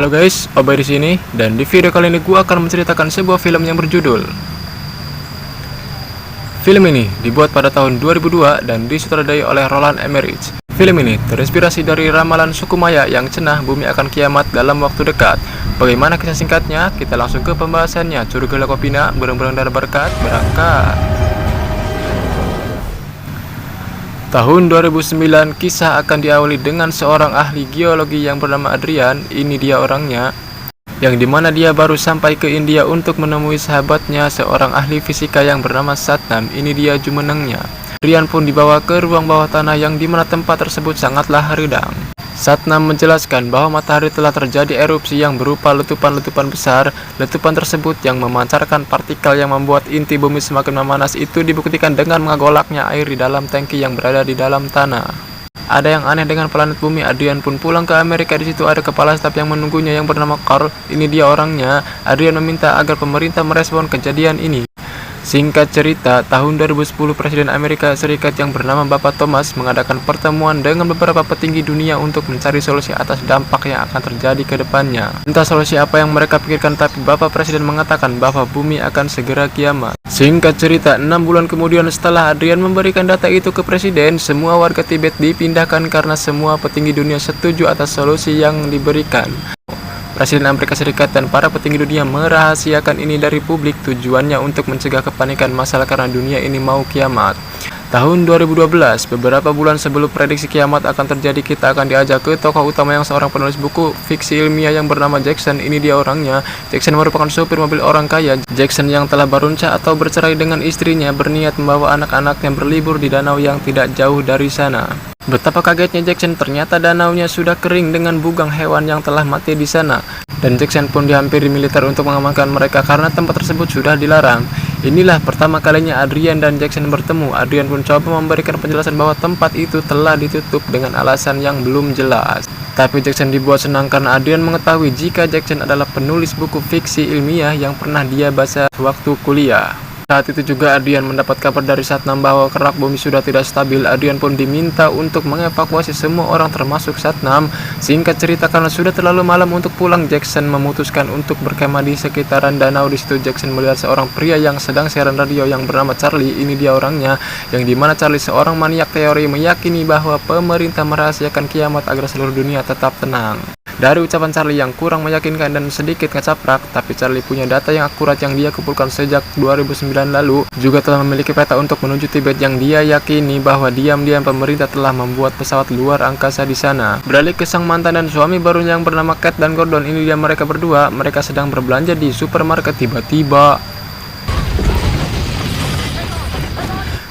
Halo guys, Obay di sini, dan di video kali ini gua akan menceritakan sebuah film yang berjudul. Film ini dibuat pada tahun 2002 dan disutradarai oleh Roland Emmerich. Film ini terinspirasi dari ramalan suku Maya yang cenah bumi akan kiamat dalam waktu dekat. Bagaimana kisah singkatnya? Kita langsung ke pembahasannya. Curugala Kopina, bereng-bereng dan berkat, berangkat. Tahun 2009, kisah akan diawali dengan seorang ahli geologi yang bernama Adrian. Ini dia orangnya, yang dimana dia baru sampai ke India untuk menemui sahabatnya, seorang ahli fisika yang bernama Satnam. Ini dia jumenengnya. Adrian pun dibawa ke ruang bawah tanah yang dimana tempat tersebut sangatlah redang. Satnam menjelaskan bahwa matahari telah terjadi erupsi yang berupa letupan-letupan besar. Letupan tersebut yang memancarkan partikel yang membuat inti bumi semakin memanas itu dibuktikan dengan mengagolaknya air di dalam tangki yang berada di dalam tanah. Ada yang aneh dengan planet bumi. Adrian pun pulang ke Amerika. Di situ ada kepala staf yang menunggunya yang bernama Carl. Ini dia orangnya. Adrian meminta agar pemerintah merespon kejadian ini. Singkat cerita, tahun 2010 Presiden Amerika Serikat yang bernama Bapak Thomas mengadakan pertemuan dengan beberapa petinggi dunia untuk mencari solusi atas dampak yang akan terjadi ke depannya. Entah solusi apa yang mereka pikirkan, tapi Bapak Presiden mengatakan bahwa bumi akan segera kiamat. Singkat cerita, 6 bulan kemudian setelah Adrian memberikan data itu ke Presiden, semua warga Tibet dipindahkan karena semua petinggi dunia setuju atas solusi yang diberikan. Presiden Amerika Serikat dan para petinggi dunia merahasiakan ini dari publik, tujuannya untuk mencegah kepanikan masalah karena dunia ini mau kiamat. Tahun 2012, beberapa bulan sebelum prediksi kiamat akan terjadi, kita akan diajak ke tokoh utama yang seorang penulis buku fiksi ilmiah yang bernama Jackson. Ini dia orangnya. Jackson merupakan supir mobil orang kaya. Jackson yang telah beruncah atau bercerai dengan istrinya berniat membawa anak-anaknya berlibur di danau yang tidak jauh dari sana. Betapa kagetnya Jackson, ternyata danaunya sudah kering dengan bugang hewan yang telah mati di sana. Dan Jackson pun dihampiri militer untuk mengamankan mereka karena tempat tersebut sudah dilarang. Inilah pertama kalinya Adrian dan Jackson bertemu. Adrian pun coba memberikan penjelasan bahwa tempat itu telah ditutup dengan alasan yang belum jelas. Tapi Jackson dibuat senang karena Adrian mengetahui jika Jackson adalah penulis buku fiksi ilmiah yang pernah dia baca waktu kuliah. Saat itu juga Adrian mendapat kabar dari Satnam bahwa kerak bumi sudah tidak stabil. Adrian pun diminta untuk mengevakuasi semua orang termasuk Satnam. Singkat cerita, karena sudah terlalu malam untuk pulang, Jackson memutuskan untuk berkemah di sekitaran danau. Di situ Jackson melihat seorang pria yang sedang siaran radio yang bernama Charlie. Ini dia orangnya, yang dimana Charlie seorang maniak teori meyakini bahwa pemerintah merahasiakan kiamat agar seluruh dunia tetap tenang. Dari ucapan Charlie yang kurang meyakinkan dan sedikit ngecaprak, tapi Charlie punya data yang akurat yang dia kumpulkan sejak 2009 lalu, juga telah memiliki peta untuk menuju Tibet yang dia yakini bahwa diam-diam pemerintah telah membuat pesawat luar angkasa di sana. Beralih ke sang mantan dan suami barunya yang bernama Kat dan Gordon. Ini dia mereka berdua. Mereka sedang berbelanja di supermarket. Tiba-tiba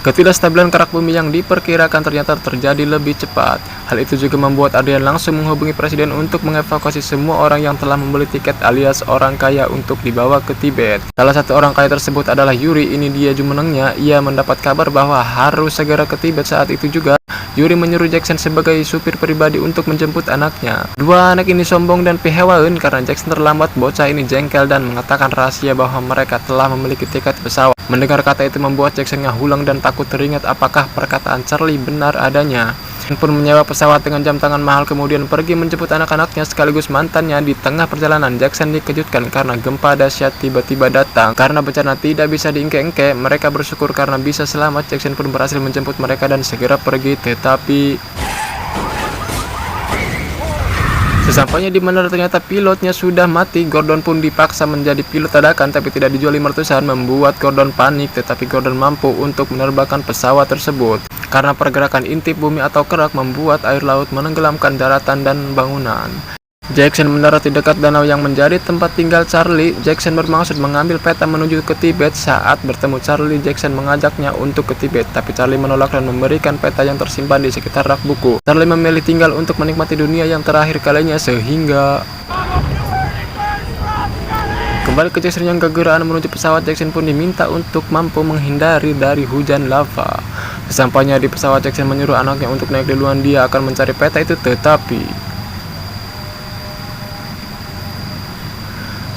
ketidakstabilan kerak bumi yang diperkirakan ternyata terjadi lebih cepat. Hal itu juga membuat Adrian langsung menghubungi presiden untuk mengevakuasi semua orang yang telah membeli tiket alias orang kaya untuk dibawa ke Tibet. Salah satu orang kaya tersebut adalah Yuri. Ini dia jumenengnya. Ia mendapat kabar bahwa harus segera ke Tibet. Saat itu juga Yuri menyuruh Jackson sebagai supir pribadi untuk menjemput anaknya. Dua anak ini sombong dan pihewaun karena Jackson terlambat. Bocah ini jengkel dan mengatakan rahasia bahwa mereka telah memiliki tiket pesawat. Mendengar kata itu membuat Jackson ngahulang dan takut teringat apakah perkataan Charlie benar adanya. Pun menyewa pesawat dengan jam tangan mahal, kemudian pergi menjemput anak-anaknya sekaligus mantannya. Di tengah perjalanan, Jackson dikejutkan karena gempa dahsyat tiba-tiba datang. Karena bencana tidak bisa diengke-engke, mereka bersyukur karena bisa selamat. Jackson pun berhasil menjemput mereka dan segera pergi, tetapi sesampainya di mana ternyata pilotnya sudah mati. Gordon pun dipaksa menjadi pilot dadakan, tapi tidak dijual 500-an, membuat Gordon panik. Tetapi Gordon mampu untuk menerbangkan pesawat tersebut. Karena pergerakan intip bumi atau kerak membuat air laut menenggelamkan daratan dan bangunan. Jackson mendarat di dekat danau yang menjadi tempat tinggal Charlie. Jackson bermaksud mengambil peta menuju ke Tibet. Saat bertemu Charlie, Jackson mengajaknya untuk ke Tibet, tapi Charlie menolak dan memberikan peta yang tersimpan di sekitar rak buku. Charlie memilih tinggal untuk menikmati dunia yang terakhir kalinya, sehingga kembali ke Jackson yang kegeraan menuju pesawat. Jackson pun diminta untuk mampu menghindari dari hujan lava. Sesampainya di pesawat, Jackson menyuruh anaknya untuk naik duluan. Dia akan mencari peta itu, tetapi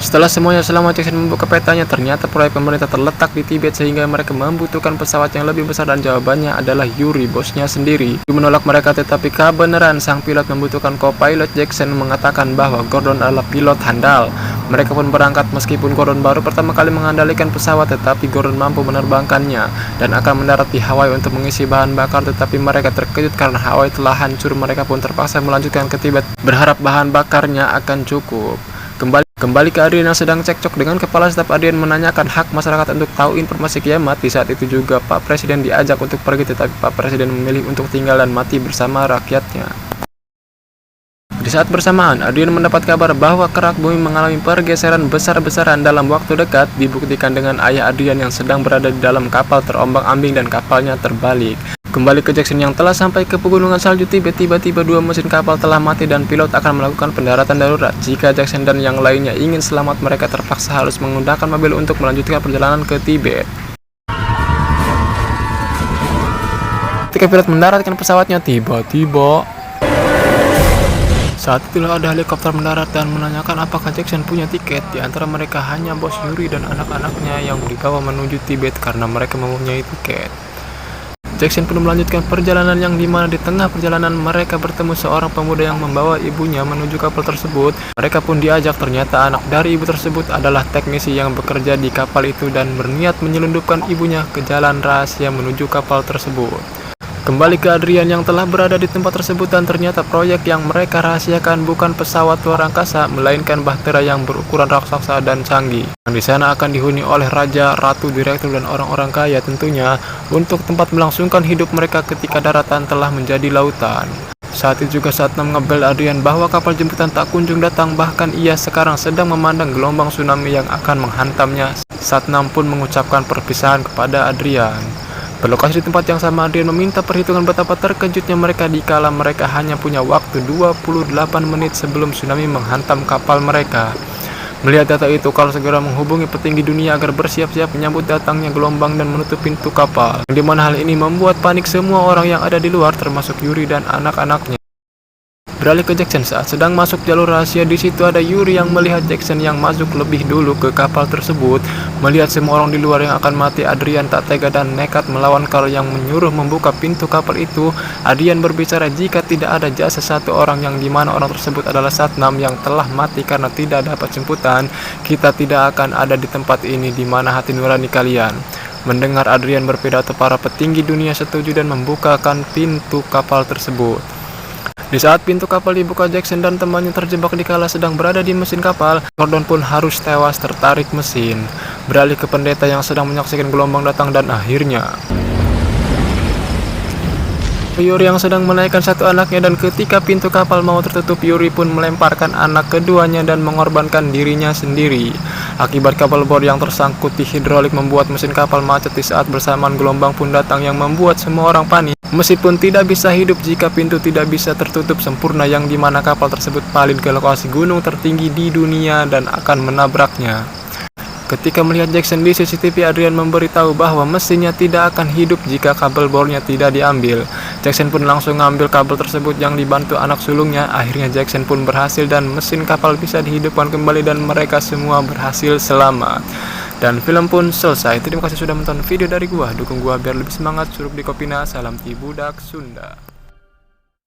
Setelah semuanya selamat, Jackson membuka petanya. Ternyata proyek pemerintah terletak di Tibet sehingga mereka membutuhkan pesawat yang lebih besar dan jawabannya adalah Yuri, bosnya sendiri. Yuri menolak mereka, tetapi kebenaran sang pilot membutuhkan co-pilot. Jackson mengatakan bahwa Gordon adalah pilot handal. Mereka pun berangkat meskipun Gordon baru pertama kali mengendalikan pesawat, tetapi Gordon mampu menerbangkannya dan akan mendarat di Hawaii untuk mengisi bahan bakar, tetapi mereka terkejut karena Hawaii telah hancur. Mereka pun terpaksa melanjutkan ke Tibet berharap bahan bakarnya akan cukup. Kembali ke Adrian yang sedang cekcok dengan kepala staf. Adrian menanyakan hak masyarakat untuk tahu informasi kiamat. Di saat itu juga Pak Presiden diajak untuk pergi, tetapi Pak Presiden memilih untuk tinggal dan mati bersama rakyatnya. Di saat bersamaan, Adrian mendapat kabar bahwa kerak bumi mengalami pergeseran besar-besaran dalam waktu dekat, dibuktikan dengan ayah Adrian yang sedang berada di dalam kapal terombang-ambing dan kapalnya terbalik. Kembali ke Jackson yang telah sampai ke pegunungan salju Tibet, tiba-tiba dua mesin kapal telah mati dan pilot akan melakukan pendaratan darurat. Jika Jackson dan yang lainnya ingin selamat, mereka terpaksa harus menggunakan mobil untuk melanjutkan perjalanan ke Tibet. Ketika pilot mendaratkan pesawatnya, tiba-tiba saat itulah ada helikopter mendarat dan menanyakan apakah Jackson punya tiket. Di antara mereka hanya bos Yuri dan anak-anaknya yang dibawa menuju Tibet karena mereka mempunyai tiket. Jackson pun melanjutkan perjalanan yang dimana di tengah perjalanan mereka bertemu seorang pemuda yang membawa ibunya menuju kapal tersebut. Mereka pun diajak. Ternyata anak dari ibu tersebut adalah teknisi yang bekerja di kapal itu dan berniat menyelundupkan ibunya ke jalan rahasia menuju kapal tersebut. Kembali ke Adrian yang telah berada di tempat tersebut dan ternyata proyek yang mereka rahasiakan bukan pesawat luar angkasa, melainkan bahtera yang berukuran raksasa dan canggih. Yang di sana akan dihuni oleh raja, ratu, direktur, dan orang-orang kaya tentunya untuk tempat melangsungkan hidup mereka ketika daratan telah menjadi lautan. Saat itu juga Satnam ngebel Adrian bahwa kapal jemputan tak kunjung datang, bahkan ia sekarang sedang memandang gelombang tsunami yang akan menghantamnya. Satnam pun mengucapkan perpisahan kepada Adrian. Berlokasi di tempat yang sama, Adrian meminta perhitungan betapa terkejutnya mereka dikala mereka hanya punya waktu 28 menit sebelum tsunami menghantam kapal mereka. Melihat data itu, Carl segera menghubungi petinggi dunia agar bersiap-siap menyambut datangnya gelombang dan menutup pintu kapal. Di mana hal ini membuat panik semua orang yang ada di luar, termasuk Yuri dan anak-anaknya. Beralih ke Jackson saat sedang masuk jalur rahasia. Di situ ada Yuri yang melihat Jackson yang masuk lebih dulu ke kapal tersebut. Melihat semua orang di luar yang akan mati, Adrian tak tega dan nekat melawan Carl yang menyuruh membuka pintu kapal itu. Adrian berbicara jika tidak ada jasa satu orang yang dimana orang tersebut adalah Satnam yang telah mati karena tidak dapat jemputan, kita tidak akan ada di tempat ini di mana hati nurani kalian. Mendengar Adrian berpidato, para petinggi dunia setuju dan membukakan pintu kapal tersebut. Di saat pintu kapal dibuka, Jackson dan temannya terjebak dikala sedang berada di mesin kapal. Gordon pun harus tewas tertarik mesin. Beralih ke pendeta yang sedang menyaksikan gelombang datang dan akhirnya Yuri yang sedang menaikkan satu anaknya, dan ketika pintu kapal mau tertutup, Yuri pun melemparkan anak keduanya dan mengorbankan dirinya sendiri. Akibat kabel bor yang tersangkut di hidrolik membuat mesin kapal macet. Di saat bersamaan gelombang pun datang yang membuat semua orang panik. Meskipun tidak bisa hidup jika pintu tidak bisa tertutup sempurna, yang dimana kapal tersebut paling ke lokasi gunung tertinggi di dunia dan akan menabraknya. Ketika melihat Jackson di CCTV, Adrian memberitahu bahwa mesinnya tidak akan hidup jika kabel bornya tidak diambil. Jackson pun langsung mengambil kabel tersebut yang dibantu anak sulungnya. Akhirnya Jackson pun berhasil dan mesin kapal bisa dihidupkan kembali dan mereka semua berhasil selamat. Dan film pun selesai. Terima kasih sudah menonton video dari gua. Dukung gua biar lebih semangat. Suruh di Kopina. Salam Tibudak Sunda.